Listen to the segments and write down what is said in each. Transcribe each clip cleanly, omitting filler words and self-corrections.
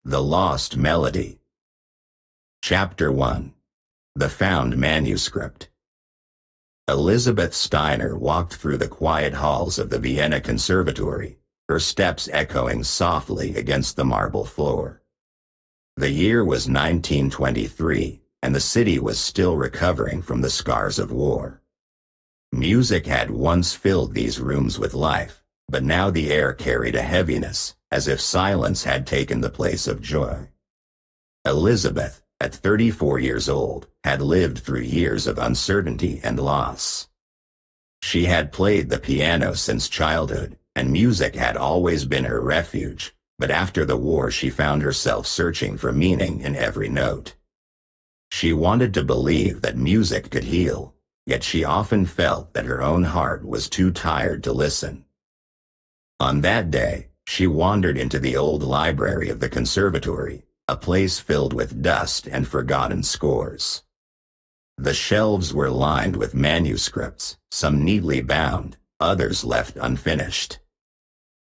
The Lost Melody. Chapter 1. The Found Manuscript. Elizabeth Steiner walked through the quiet halls of the Vienna Conservatory, her steps echoing softly against the marble floor. The year was 1923, and the city was still recovering from the scars of war. Music had once filled these rooms with life, but now the air carried a heaviness, as if silence had taken the place of joy. Elizabeth, at 34 years old, had lived through years of uncertainty and loss. She had played the piano since childhood, and music had always been her refuge, but after the war she found herself searching for meaning in every note. She wanted to believe that music could heal, yet she often felt that her own heart was too tired to listen. On that day, she wandered into the old library of the conservatory, a place filled with dust and forgotten scores. The shelves were lined with manuscripts, some neatly bound, others left unfinished.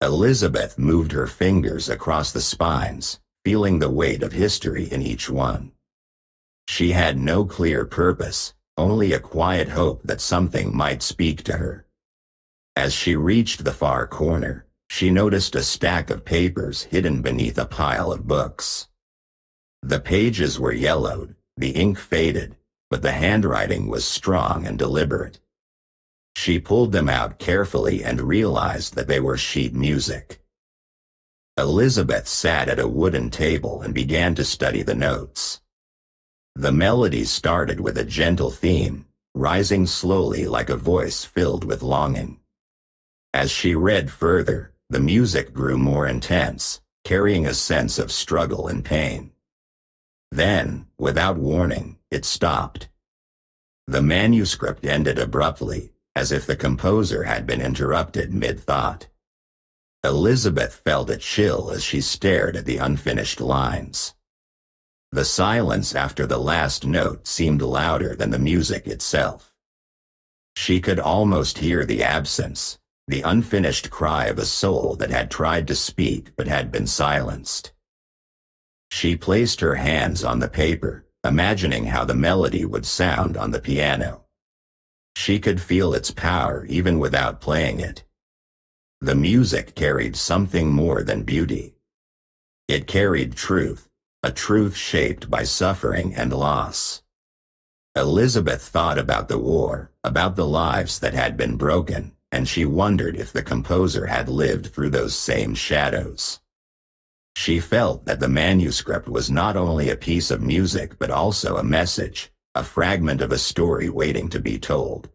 Elizabeth moved her fingers across the spines, feeling the weight of history in each one. She had no clear purpose, only a quiet hope that something might speak to her. As she reached the far corner, she noticed a stack of papers hidden beneath a pile of books. The pages were yellowed, the ink faded, but the handwriting was strong and deliberate. She pulled them out carefully and realized that they were sheet music. Elizabeth sat at a wooden table and began to study the notes. The melody started with a gentle theme, rising slowly like a voice filled with longing. As she read further, the music grew more intense, carrying a sense of struggle and pain. Then, without warning, it stopped. The manuscript ended abruptly, as if the composer had been interrupted mid-thought. Elizabeth felt a chill as she stared at the unfinished lines. The silence after the last note seemed louder than the music itself. She could almost hear the absence, the unfinished cry of a soul that had tried to speak but had been silenced. She placed her hands on the paper, imagining how the melody would sound on the piano. She could feel its power even without playing it. The music carried something more than beauty. It carried truth, a truth shaped by suffering and loss. Elizabeth thought about the war, about the lives that had been broken, and she wondered if the composer had lived through those same shadows. She felt that the manuscript was not only a piece of music but also a message, a fragment of a story waiting to be told.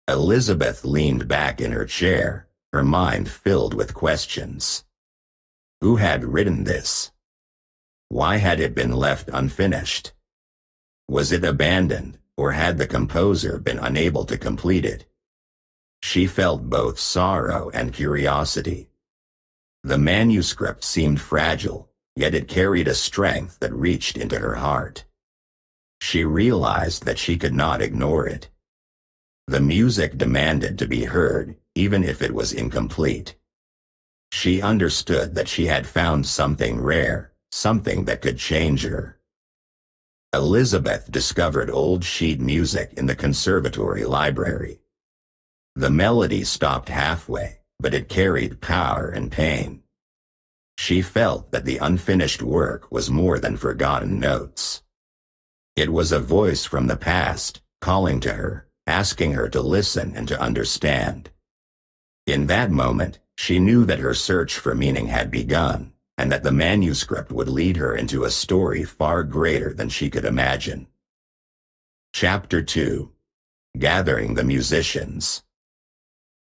Elizabeth leaned back in her chair, her mind filled with questions. Who had written this? Why had it been left unfinished? Was it abandoned, or had the composer been unable to complete it? She felt both sorrow and curiosity. The manuscript seemed fragile, yet it carried a strength that reached into her heart. She realized that she could not ignore it. The music demanded to be heard, even if it was incomplete. She understood that she had found something rare, something that could change her. Elizabeth discovered old sheet music in the conservatory library. The melody stopped halfway, but it carried power and pain. She felt that the unfinished work was more than forgotten notes. It was a voice from the past, calling to her, asking her to listen and to understand. In that moment, she knew that her search for meaning had begun, and that the manuscript would lead her into a story far greater than she could imagine. Chapter 2. Gathering the Musicians.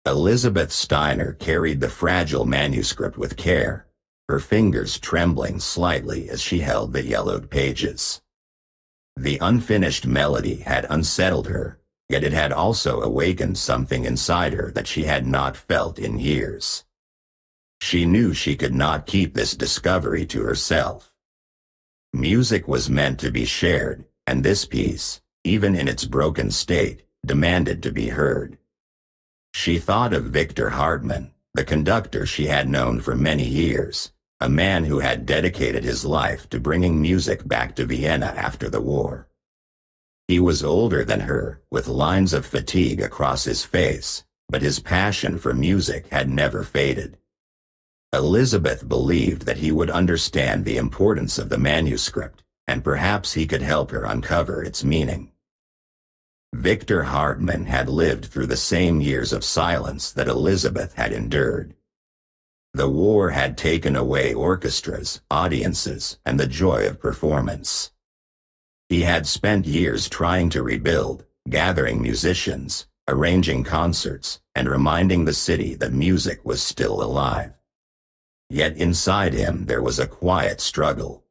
Elizabeth Steiner carried the fragile manuscript with care, her fingers trembling slightly as she held the yellowed pages. The unfinished melody had unsettled her, yet it had also awakened something inside her that she had not felt in years. She knew she could not keep this discovery to herself. Music was meant to be shared, and this piece, even in its broken state, demanded to be heard. She thought of Victor Hartmann, the conductor she had known for many years, a man who had dedicated his life to bringing music back to Vienna after the war. He was older than her, with lines of fatigue across his face, but his passion for music had never faded. Elizabeth believed that he would understand the importance of the manuscript, and perhaps he could help her uncover its meaning. Victor Hartmann had lived through the same years of silence that Elizabeth had endured. The war had taken away orchestras, audiences, and the joy of performance. He had spent years trying to rebuild, gathering musicians, arranging concerts, and reminding the city that music was still alive. Yet inside him there was a quiet struggle.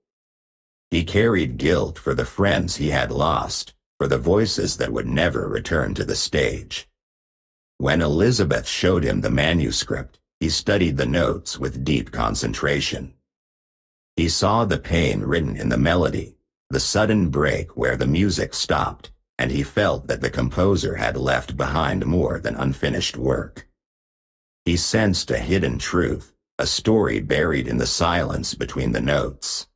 He carried guilt for the friends he had lost, for the voices that would never return to the stage. When Elizabeth showed him the manuscript, he studied the notes with deep concentration. He saw the pain written in the melody, the sudden break where the music stopped, and he felt that the composer had left behind more than unfinished work. He sensed a hidden truth, a story buried in the silence between the notes.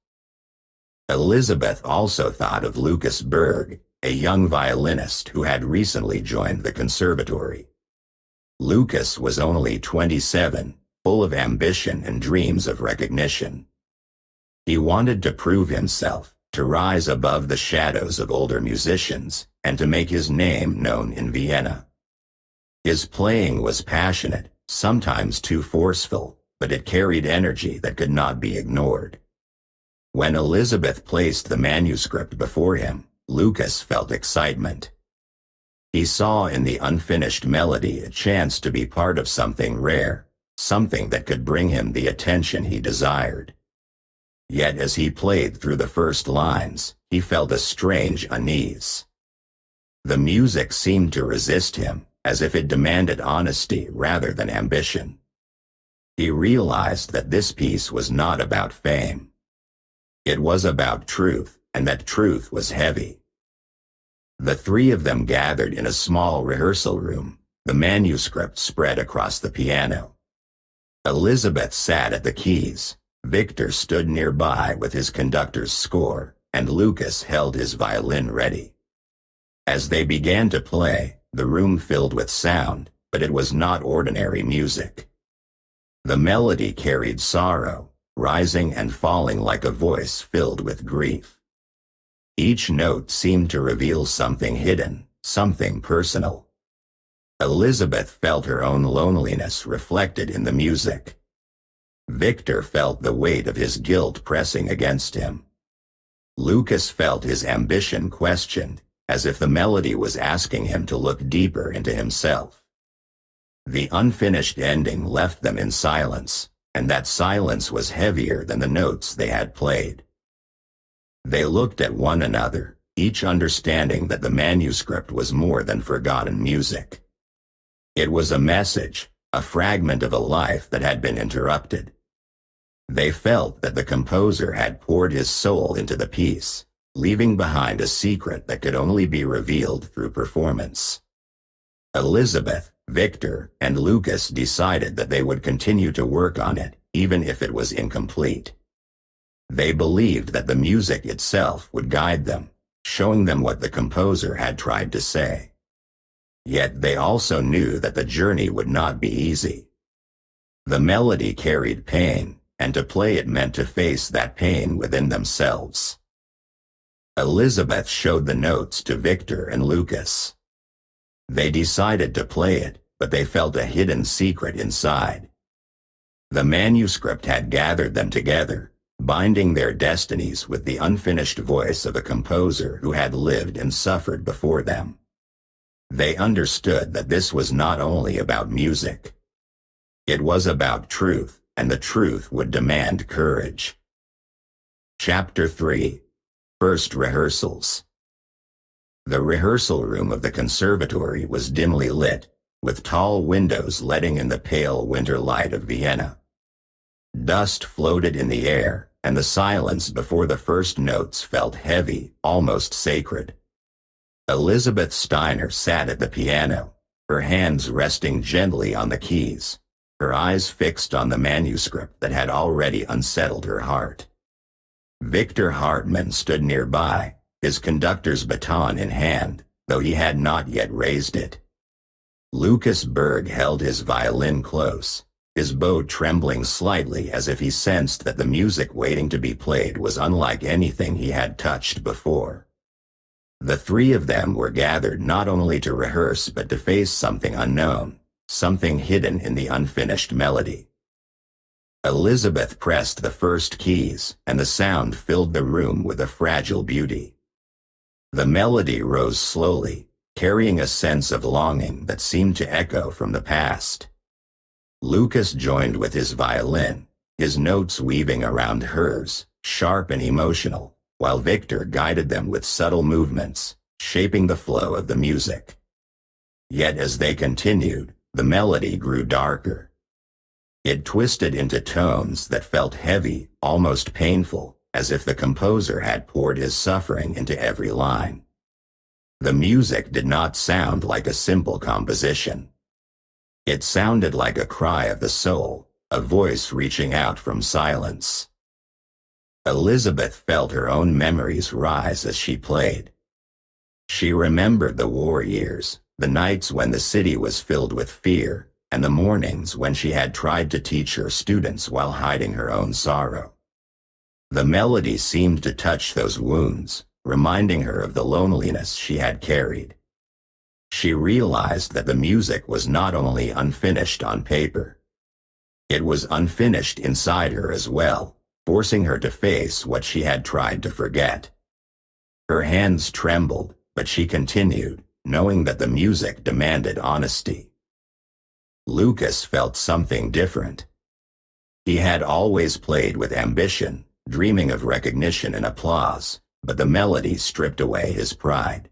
Elizabeth also thought of Lucas Berg, a young violinist who had recently joined the conservatory. Lucas was only 27, full of ambition and dreams of recognition. He wanted to prove himself, to rise above the shadows of older musicians, and to make his name known in Vienna. His playing was passionate, sometimes too forceful, but it carried energy that could not be ignored. When Elizabeth placed the manuscript before him, Lucas felt excitement. He saw in the unfinished melody a chance to be part of something rare, something that could bring him the attention he desired. Yet as he played through the first lines, he felt a strange unease. The music seemed to resist him, as if it demanded honesty rather than ambition. He realized that this piece was not about fame. It was about truth, and that truth was heavy. The three of them gathered in a small rehearsal room, the manuscript spread across the piano. Elizabeth sat at the keys, Victor stood nearby with his conductor's score, and Lucas held his violin ready. As they began to play, the room filled with sound, but it was not ordinary music. The melody carried sorrow, rising and falling like a voice filled with grief. Each note seemed to reveal something hidden, something personal. Elizabeth felt her own loneliness reflected in the music. Victor felt the weight of his guilt pressing against him. Lucas felt his ambition questioned, as if the melody was asking him to look deeper into himself. The unfinished ending left them in silence, and that silence was heavier than the notes they had played. They looked at one another, each understanding that the manuscript was more than forgotten music. It was a message, a fragment of a life that had been interrupted. They felt that the composer had poured his soul into the piece, leaving behind a secret that could only be revealed through performance. Elizabeth, Victor, and Lucas decided that they would continue to work on it, even if it was incomplete. They believed that the music itself would guide them, showing them what the composer had tried to say. Yet they also knew that the journey would not be easy. The melody carried pain, and to play it meant to face that pain within themselves. Elizabeth showed the notes to Victor and Lucas. They decided to play it, but they felt a hidden secret inside. The manuscript had gathered them together, binding their destinies with the unfinished voice of a composer who had lived and suffered before them. They understood that this was not only about music. It was about truth, and the truth would demand courage. Chapter 3. First Rehearsals. The rehearsal room of the conservatory was dimly lit, with tall windows letting in the pale winter light of Vienna. Dust floated in the air, and the silence before the first notes felt heavy, almost sacred. Elizabeth Steiner sat at the piano, her hands resting gently on the keys, her eyes fixed on the manuscript that had already unsettled her heart. Victor Hartmann stood nearby, his conductor's baton in hand, though he had not yet raised it. Lucas Berg held his violin close, his bow trembling slightly as if he sensed that the music waiting to be played was unlike anything he had touched before. The three of them were gathered not only to rehearse but to face something unknown, something hidden in the unfinished melody. Elizabeth pressed the first keys, and the sound filled the room with a fragile beauty. The melody rose slowly, carrying a sense of longing that seemed to echo from the past. Lucas joined with his violin, his notes weaving around hers, sharp and emotional, while Victor guided them with subtle movements, shaping the flow of the music. Yet as they continued, the melody grew darker. It twisted into tones that felt heavy, almost painful, as if the composer had poured his suffering into every line. The music did not sound like a simple composition. It sounded like a cry of the soul, a voice reaching out from silence. Elizabeth felt her own memories rise as she played. She remembered the war years, the nights when the city was filled with fear, and the mornings when she had tried to teach her students while hiding her own sorrow. The melody seemed to touch those wounds, reminding her of the loneliness she had carried. She realized that the music was not only unfinished on paper. It was unfinished inside her as well, forcing her to face what she had tried to forget. Her hands trembled, but she continued, knowing that the music demanded honesty. Lucas felt something different. He had always played with ambition, dreaming of recognition and applause, but the melody stripped away his pride.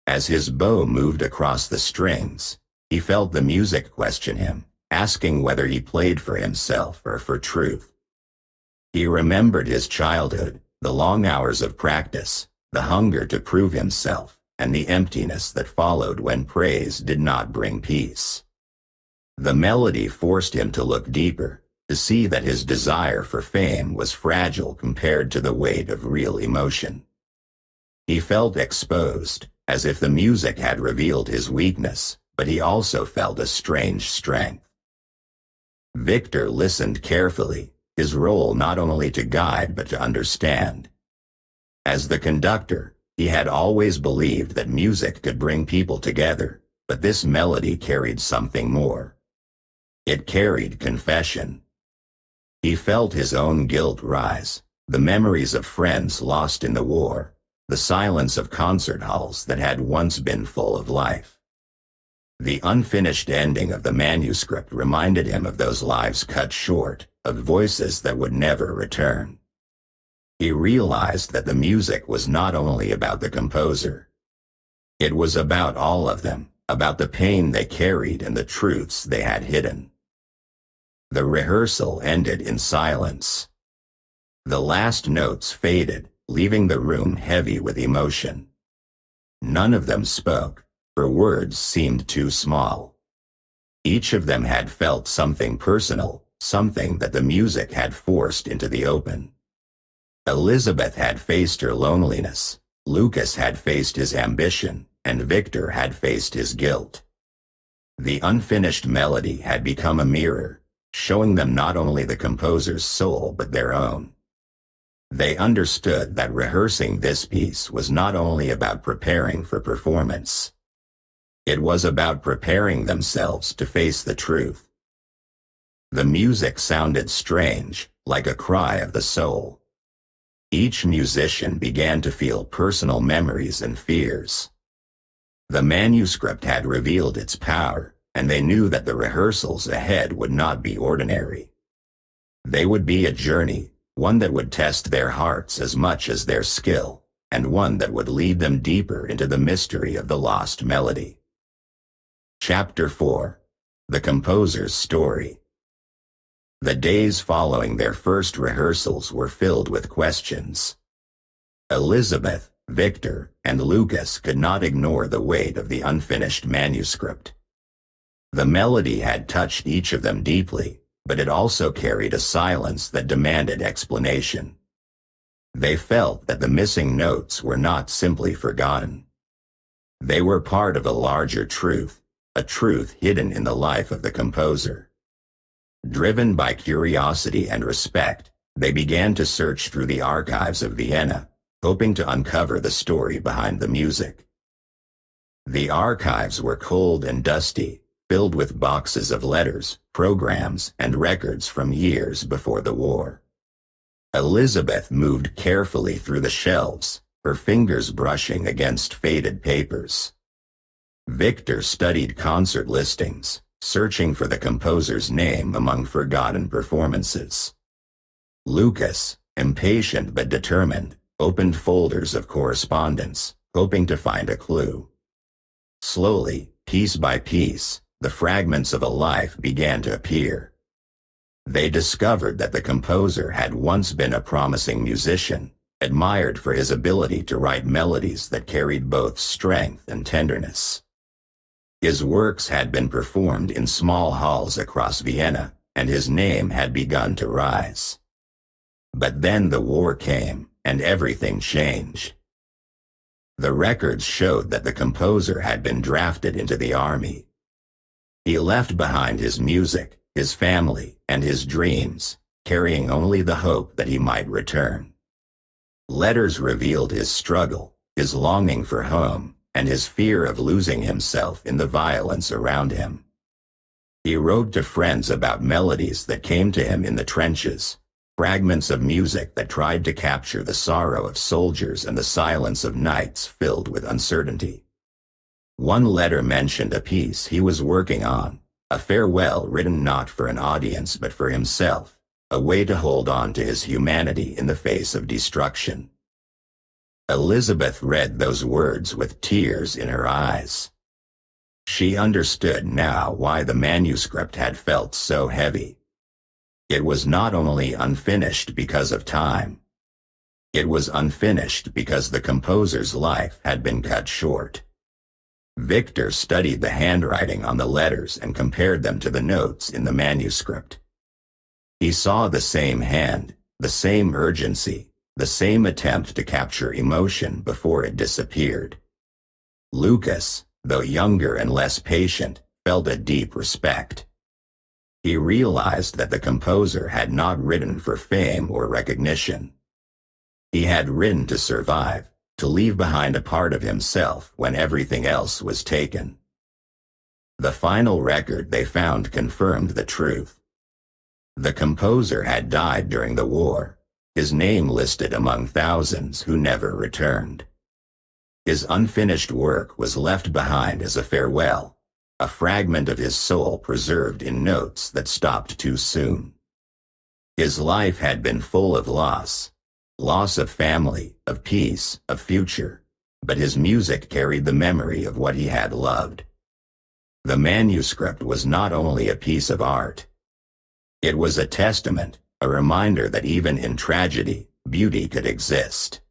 As his bow moved across the strings, he felt the music question him, asking whether he played for himself or for truth. He remembered his childhood, the long hours of practice, the hunger to prove himself, and the emptiness that followed when praise did not bring peace. The melody forced him to look deeper, to see that his desire for fame was fragile compared to the weight of real emotion. He felt exposed, as if the music had revealed his weakness, but he also felt a strange strength. Victor listened carefully, his role not only to guide but to understand. As the conductor, he had always believed that music could bring people together, but this melody carried something more. It carried confession. He felt his own guilt rise, the memories of friends lost in the war, the silence of concert halls that had once been full of life. The unfinished ending of the manuscript reminded him of those lives cut short, of voices that would never return. He realized that the music was not only about the composer. It was about all of them, about the pain they carried and the truths they had hidden. The rehearsal ended in silence. The last notes faded, leaving the room heavy with emotion. None of them spoke, for words seemed too small. Each of them had felt something personal, something that the music had forced into the open. Elizabeth had faced her loneliness, Lucas had faced his ambition, and Victor had faced his guilt. The unfinished melody had become a mirror, showing them not only the composer's soul but their own. They understood that rehearsing this piece was not only about preparing for performance. It was about preparing themselves to face the truth. The music sounded strange, like a cry of the soul. Each musician began to feel personal memories and fears. The manuscript had revealed its power, and they knew that the rehearsals ahead would not be ordinary. They would be a journey, one that would test their hearts as much as their skill, and one that would lead them deeper into the mystery of the lost melody. Chapter 4. The Composer's Story. The days following their first rehearsals were filled with questions. Elizabeth, Victor, and Lucas could not ignore the weight of the unfinished manuscript. The melody had touched each of them deeply, but it also carried a silence that demanded explanation. They felt that the missing notes were not simply forgotten. They were part of a larger truth, a truth hidden in the life of the composer. Driven by curiosity and respect, they began to search through the archives of Vienna, hoping to uncover the story behind the music. The archives were cold and dusty, filled with boxes of letters, programs, and records from years before the war. Elizabeth moved carefully through the shelves, her fingers brushing against faded papers. Victor studied concert listings, searching for the composer's name among forgotten performances. Lucas, impatient but determined, opened folders of correspondence, hoping to find a clue. Slowly, piece by piece, the fragments of a life began to appear. They discovered that the composer had once been a promising musician, admired for his ability to write melodies that carried both strength and tenderness. His works had been performed in small halls across Vienna, and his name had begun to rise. But then the war came, and everything changed. The records showed that the composer had been drafted into the army. He left behind his music, his family, and his dreams, carrying only the hope that he might return. Letters revealed his struggle, his longing for home, and his fear of losing himself in the violence around him. He wrote to friends about melodies that came to him in the trenches, fragments of music that tried to capture the sorrow of soldiers and the silence of nights filled with uncertainty. One letter mentioned a piece he was working on, a farewell written not for an audience but for himself, a way to hold on to his humanity in the face of destruction. Elizabeth read those words with tears in her eyes. She understood now why the manuscript had felt so heavy. It was not only unfinished because of time. It was unfinished because the composer's life had been cut short. Victor studied the handwriting on the letters and compared them to the notes in the manuscript. He saw the same hand, the same urgency, the same attempt to capture emotion before it disappeared. Lucas, though younger and less patient, felt a deep respect. He realized that the composer had not written for fame or recognition. He had written to survive, to leave behind a part of himself when everything else was taken. The final record they found confirmed the truth. The composer had died during the war, his name listed among thousands who never returned. His unfinished work was left behind as a farewell, a fragment of his soul preserved in notes that stopped too soon. His life had been full of loss of family, of peace, of future, but his music carried the memory of what he had loved. The manuscript was not only a piece of art. It was a testament, a reminder that even in tragedy, beauty could exist.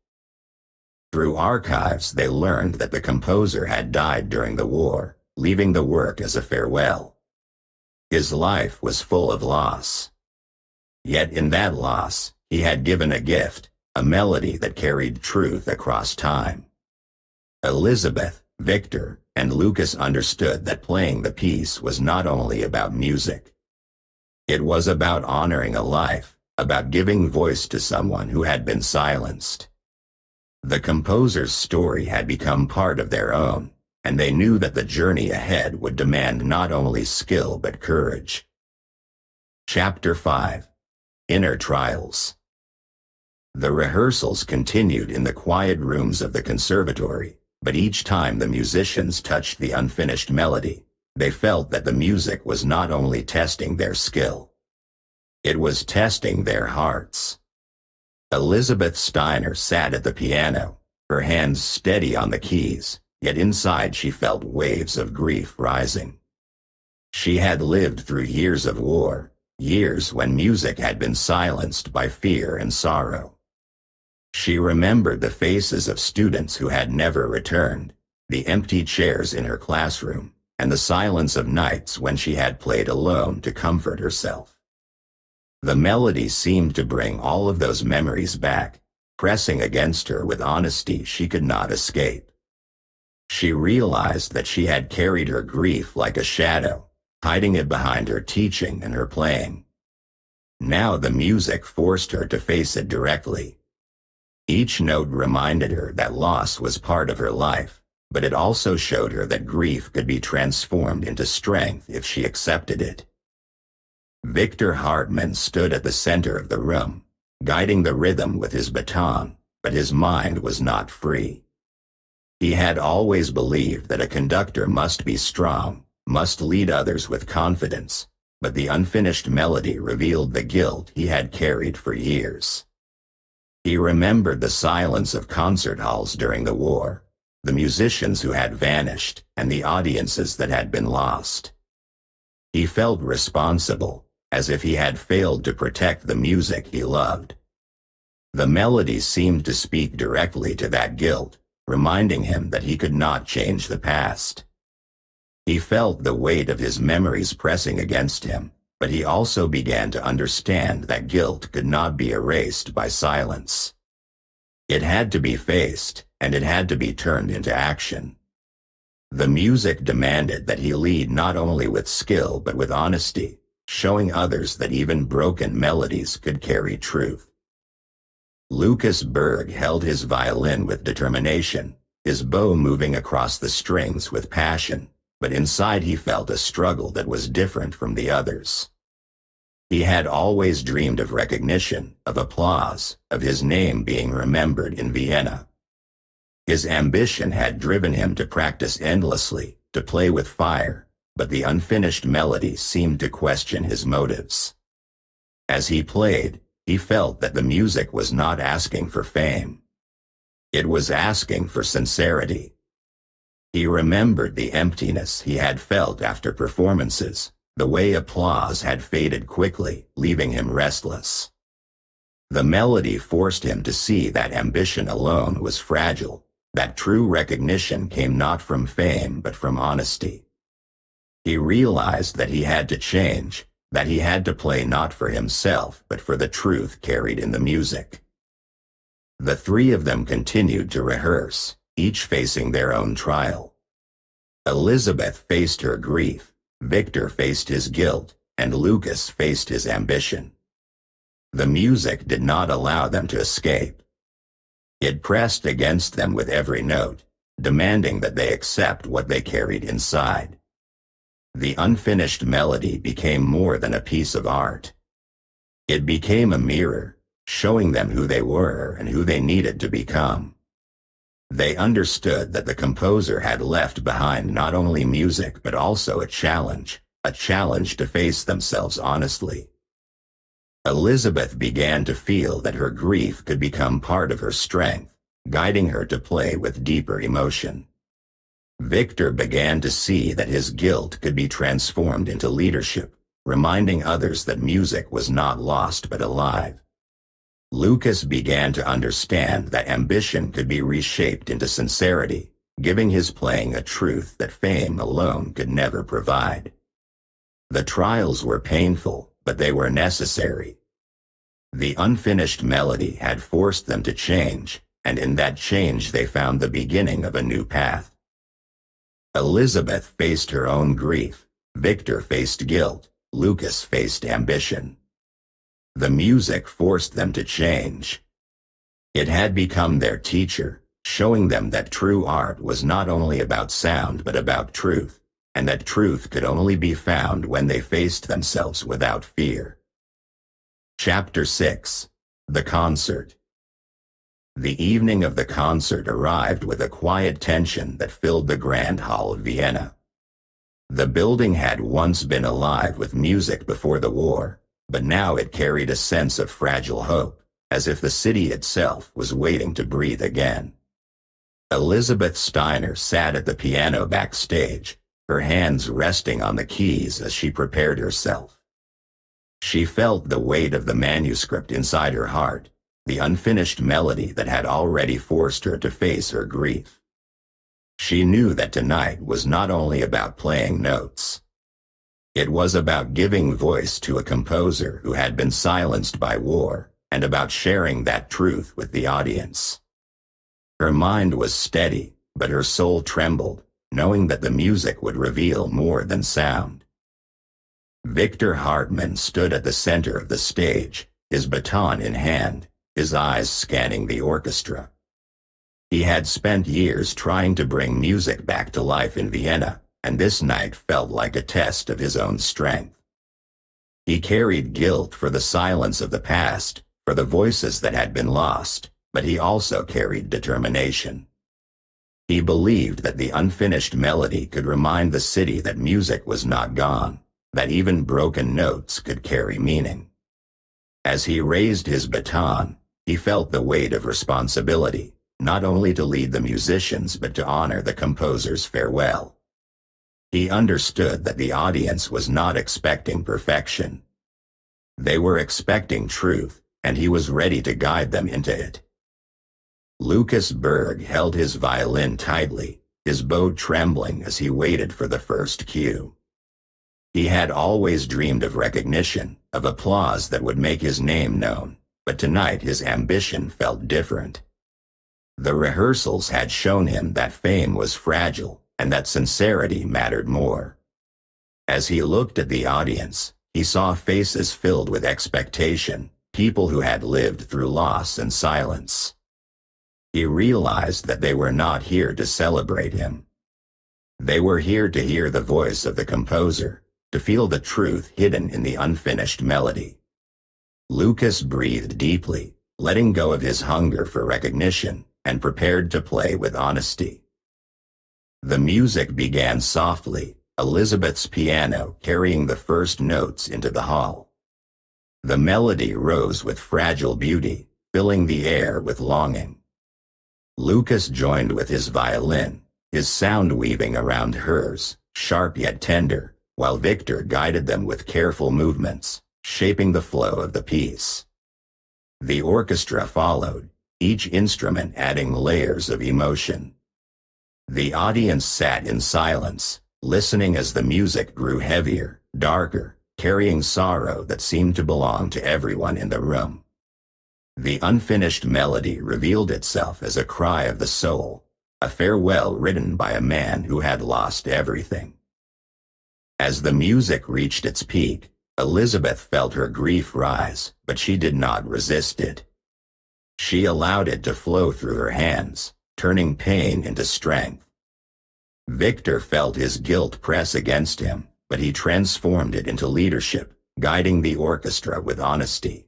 Through archives they learned that the composer had died during the war, leaving the work as a farewell. His life was full of loss. Yet in that loss, he had given a gift, a melody that carried truth across time. Elizabeth, Victor, and Lucas understood that playing the piece was not only about music. It was about honoring a life, about giving voice to someone who had been silenced. The composer's story had become part of their own, and they knew that the journey ahead would demand not only skill but courage. Chapter 5. Inner Trials. The rehearsals continued in the quiet rooms of the conservatory, but each time the musicians touched the unfinished melody, they felt that the music was not only testing their skill. It was testing their hearts. Elizabeth Steiner sat at the piano, her hands steady on the keys, yet inside she felt waves of grief rising. She had lived through years of war, years when music had been silenced by fear and sorrow. She remembered the faces of students who had never returned, the empty chairs in her classroom, and the silence of nights when she had played alone to comfort herself. The melody seemed to bring all of those memories back, pressing against her with honesty she could not escape. She realized that she had carried her grief like a shadow, hiding it behind her teaching and her playing. Now the music forced her to face it directly. Each note reminded her that loss was part of her life, but it also showed her that grief could be transformed into strength if she accepted it. Victor Hartmann stood at the center of the room, guiding the rhythm with his baton, but his mind was not free. He had always believed that a conductor must be strong, must lead others with confidence, but the unfinished melody revealed the guilt he had carried for years. He remembered the silence of concert halls during the war, the musicians who had vanished, and the audiences that had been lost. He felt responsible, as if he had failed to protect the music he loved. The melody seemed to speak directly to that guilt, reminding him that he could not change the past. He felt the weight of his memories pressing against him, but he also began to understand that guilt could not be erased by silence. It had to be faced, and it had to be turned into action. The music demanded that he lead not only with skill but with honesty, showing others that even broken melodies could carry truth. Lucas Berg held his violin with determination, his bow moving across the strings with passion, but inside he felt a struggle that was different from the others. He had always dreamed of recognition, of applause, of his name being remembered in Vienna. His ambition had driven him to practice endlessly, to play with fire, but the unfinished melody seemed to question his motives. As he played, he felt that the music was not asking for fame. It was asking for sincerity. He remembered the emptiness he had felt after performances, the way applause had faded quickly, leaving him restless. The melody forced him to see that ambition alone was fragile, that true recognition came not from fame but from honesty. He realized that he had to change, that he had to play not for himself but for the truth carried in the music. The three of them continued to rehearse, each facing their own trial. Elizabeth faced her grief, Victor faced his guilt, and Lucas faced his ambition. The music did not allow them to escape. It pressed against them with every note, demanding that they accept what they carried inside. The unfinished melody became more than a piece of art. It became a mirror, showing them who they were and who they needed to become. They understood that the composer had left behind not only music but also a challenge to face themselves honestly. Elizabeth began to feel that her grief could become part of her strength, guiding her to play with deeper emotion. Victor began to see that his guilt could be transformed into leadership, reminding others that music was not lost but alive. Lucas began to understand that ambition could be reshaped into sincerity, giving his playing a truth that fame alone could never provide. The trials were painful, but they were necessary. The unfinished melody had forced them to change, and in that change they found the beginning of a new path. Elizabeth faced her own grief, Victor faced guilt, Lucas faced ambition. The music forced them to change. It had become their teacher, showing them that true art was not only about sound but about truth, and that truth could only be found when they faced themselves without fear. Chapter 6. The Concert. The evening of the concert arrived with a quiet tension that filled the Grand Hall of Vienna. The building had once been alive with music before the war, but now it carried a sense of fragile hope, as if the city itself was waiting to breathe again. Elizabeth Steiner sat at the piano backstage, her hands resting on the keys as she prepared herself. She felt the weight of the manuscript inside her heart, the unfinished melody that had already forced her to face her grief. She knew that tonight was not only about playing notes. It was about giving voice to a composer who had been silenced by war, and about sharing that truth with the audience. Her mind was steady, but her soul trembled, knowing that the music would reveal more than sound. Victor Hartmann stood at the center of the stage, his baton in hand, his eyes scanning the orchestra. He had spent years trying to bring music back to life in Vienna, and this night felt like a test of his own strength. He carried guilt for the silence of the past, for the voices that had been lost, but he also carried determination. He believed that the unfinished melody could remind the city that music was not gone, that even broken notes could carry meaning. As he raised his baton, he felt the weight of responsibility, not only to lead the musicians but to honor the composer's farewell. He understood that the audience was not expecting perfection. They were expecting truth, and he was ready to guide them into it. Lucas Berg held his violin tightly, his bow trembling as he waited for the first cue. He had always dreamed of recognition, of applause that would make his name known, but tonight his ambition felt different. The rehearsals had shown him that fame was fragile, and that sincerity mattered more. As he looked at the audience, he saw faces filled with expectation, people who had lived through loss and silence. He realized that they were not here to celebrate him. They were here to hear the voice of the composer, to feel the truth hidden in the unfinished melody. Lucas breathed deeply, letting go of his hunger for recognition, and prepared to play with honesty. The music began softly, Elizabeth's piano carrying the first notes into the hall. The melody rose with fragile beauty, filling the air with longing. Lucas joined with his violin, his sound weaving around hers, sharp yet tender, while Victor guided them with careful movements, shaping the flow of the piece. The orchestra followed, each instrument adding layers of emotion. The audience sat in silence, listening as the music grew heavier, darker, carrying sorrow that seemed to belong to everyone in the room. The unfinished melody revealed itself as a cry of the soul, a farewell written by a man who had lost everything. As the music reached its peak, Elizabeth felt her grief rise, but she did not resist it. She allowed it to flow through her hands, turning pain into strength. Victor felt his guilt press against him, but he transformed it into leadership, guiding the orchestra with honesty.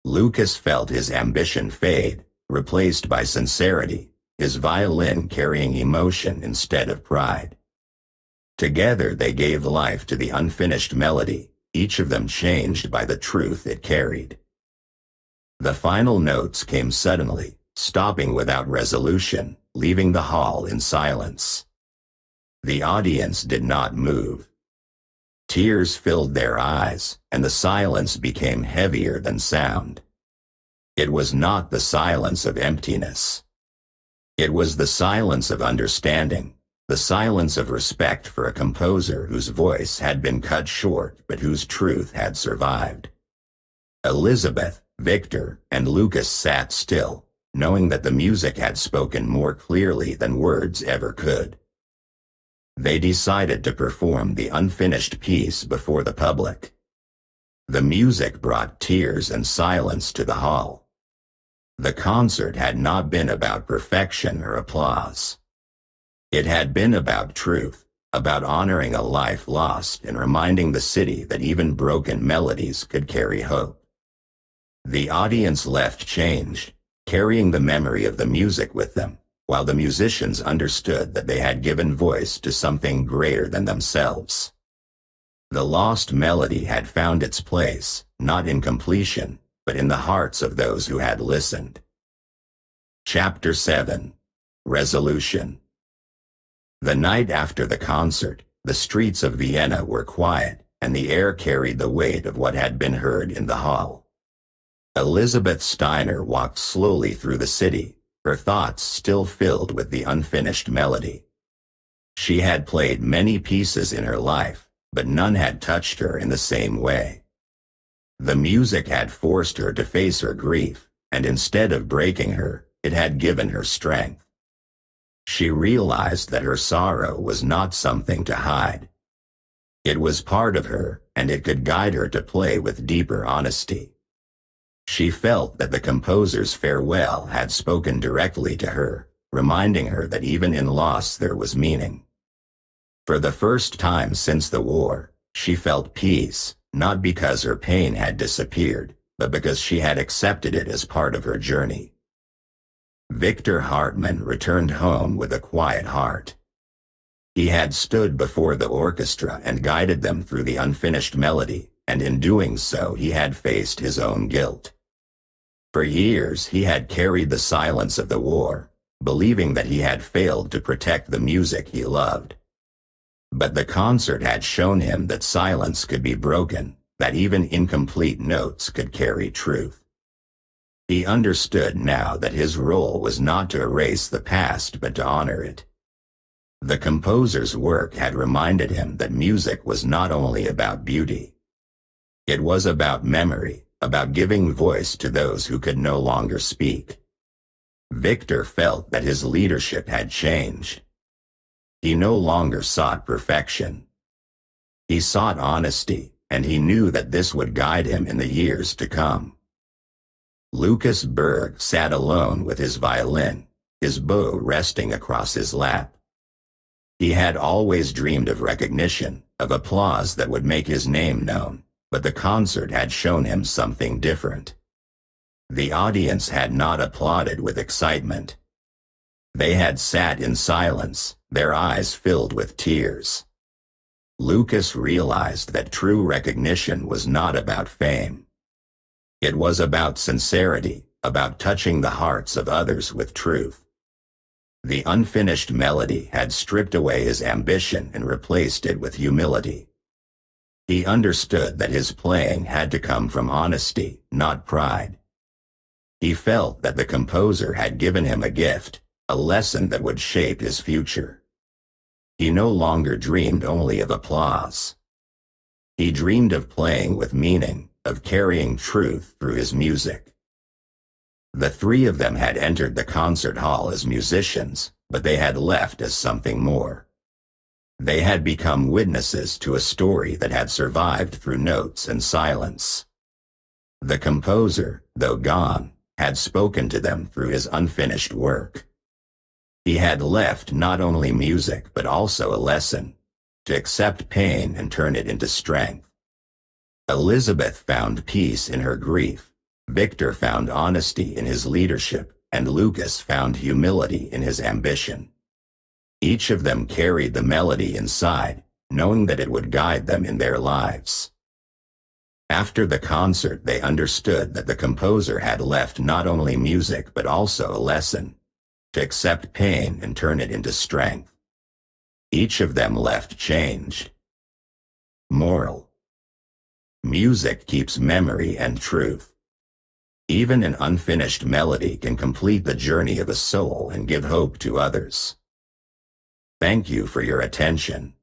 Lucas felt his ambition fade, replaced by sincerity, his violin carrying emotion instead of pride. Together they gave life to the unfinished melody, each of them changed by the truth it carried. The final notes came suddenly, stopping without resolution, leaving the hall in silence. The audience did not move. Tears filled their eyes, and the silence became heavier than sound. It was not the silence of emptiness. It was the silence of understanding, the silence of respect for a composer whose voice had been cut short but whose truth had survived. Elizabeth, Victor, and Lucas sat still, knowing that the music had spoken more clearly than words ever could. They decided to perform the unfinished piece before the public. The music brought tears and silence to the hall. The concert had not been about perfection or applause. It had been about truth, about honoring a life lost and reminding the city that even broken melodies could carry hope. The audience left changed, carrying the memory of the music with them, while the musicians understood that they had given voice to something greater than themselves. The lost melody had found its place, not in completion, but in the hearts of those who had listened. Chapter 7. Resolution. The night after the concert, the streets of Vienna were quiet, and the air carried the weight of what had been heard in the hall. Elizabeth Steiner walked slowly through the city, her thoughts still filled with the unfinished melody. She had played many pieces in her life, but none had touched her in the same way. The music had forced her to face her grief, and instead of breaking her, it had given her strength. She realized that her sorrow was not something to hide. It was part of her, and it could guide her to play with deeper honesty. She felt that the composer's farewell had spoken directly to her, reminding her that even in loss there was meaning. For the first time since the war, she felt peace, not because her pain had disappeared, but because she had accepted it as part of her journey. Victor Hartmann returned home with a quiet heart. He had stood before the orchestra and guided them through the unfinished melody, and in doing so he had faced his own guilt. For years he had carried the silence of the war, believing that he had failed to protect the music he loved. But the concert had shown him that silence could be broken, that even incomplete notes could carry truth. He understood now that his role was not to erase the past but to honor it. The composer's work had reminded him that music was not only about beauty. It was about memory, about giving voice to those who could no longer speak. Victor felt that his leadership had changed. He no longer sought perfection. He sought honesty, and he knew that this would guide him in the years to come. Lucas Berg sat alone with his violin, his bow resting across his lap. He had always dreamed of recognition, of applause that would make his name known, but the concert had shown him something different. The audience had not applauded with excitement. They had sat in silence, their eyes filled with tears. Lucas realized that true recognition was not about fame. It was about sincerity, about touching the hearts of others with truth. The unfinished melody had stripped away his ambition and replaced it with humility. He understood that his playing had to come from honesty, not pride. He felt that the composer had given him a gift, a lesson that would shape his future. He no longer dreamed only of applause. He dreamed of playing with meaning, of carrying truth through his music. The three of them had entered the concert hall as musicians, but they had left as something more. They had become witnesses to a story that had survived through notes and silence. The composer, though gone, had spoken to them through his unfinished work. He had left not only music but also a lesson, to accept pain and turn it into strength. Elizabeth found peace in her grief, Victor found honesty in his leadership, and Lucas found humility in his ambition. Each of them carried the melody inside, knowing that it would guide them in their lives. After the concert they understood that the composer had left not only music but also a lesson, to accept pain and turn it into strength. Each of them left changed. Moral: music keeps memory and truth. Even an unfinished melody can complete the journey of a soul and give hope to others. Thank you for your attention.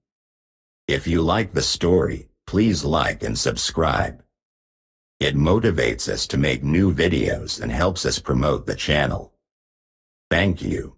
If you like the story, please like and subscribe. It motivates us to make new videos and helps us promote the channel. Thank you.